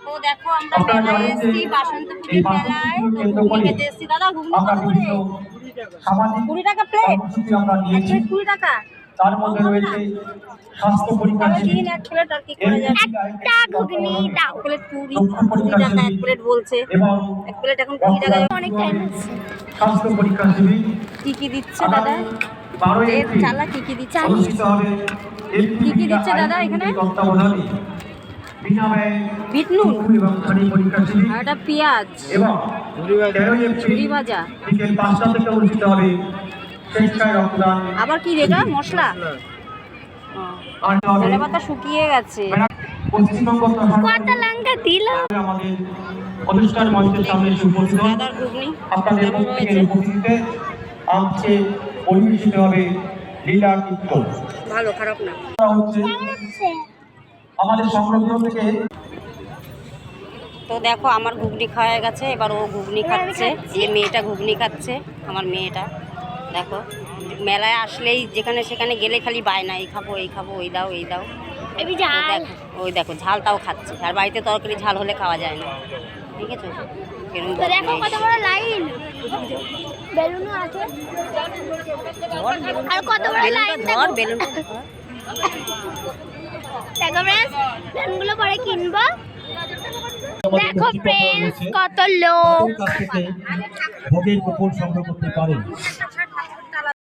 তো দেখো আমরা মেলায় এসেছি, বাসন্তপুরের মেলায়। তো ঘুগনি খেতে এসেছি। দাদা ঘুগনি কত করে? 20 টাকা প্লেট। এক প্লেট 20 টাকা। তার মধ্যে রয়েছে স্বাস্থ্য পরীক্ষা দিন এক প্লেট আর কি করে যায়। একটা ঘুগনি দাও। এক প্লেট 20 টাকা, এক প্লেট বলছে। এক প্লেট এখন 20 টাকা। অনেক টাইম আছে। স্বাস্থ্য পরীক্ষা শিবির কি কি দিচ্ছে দাদা? 12 এর এপ্রিল চালা কি কি দিচ্ছে? অনুষ্ঠিত হবে। কি কি দিচ্ছে দাদা এখানে? তত্ত্বাবধানে বিনা ব্যয়ে বিট নুন এবং খানি পরীক্ষা শিবির আর একটা পেঁয়াজ এবং 13 এপ্রিল ঝুরি ভাজা। বিকেল 5টা থেকে অনুষ্ঠিত হবে স্বেচ্ছায় রক্তদান। আবার কি রেটা মশলা? আর ধনে পাতা শুকিয়ে গেছে। পশ্চিমবঙ্গ কত লঙ্কা দিল? আমাদের অনুষ্ঠান মঞ্চের সামনে এসে উপস্থিত হন। দাদার ঘুগনি আপনাদের প্রত্যেকের উপস্থিতিতে আজকে পরিবেশিত হবে লীলা নৃত্য। ভালো, খারাপ না। হচ্ছে আমাদের সংগ্রহ থেকে। তো দেখো আমার ঘুগনি খাওয়া গেছে, এবার ও ঘুগনি খাচ্ছে। এই মেয়েটা ঘুগনি খাচ্ছে, আমার মেয়েটা। দেখো মেলায় আসলেই যেখানে সেখানে গেলে খালি বায়না, এই খাবো এই খাবো, ওই দাও এই দাও। দেখো ওই দেখো ঝালটাও খাচ্ছে। আর বাড়িতে তরকারি ঝাল হলে খাওয়া যায় না, ঠিক আছে? দেখো কত বড় লাইন, বেলুনও আছে। আর কত বড় লাইন, ধর বেলুন। দেখো फ्रेंड्स, বেলুনগুলো পরে কিনবো। দেখো फ्रेंड्स কত লোক। ভোগের কুপন সংগ্রহ করতে পারেন।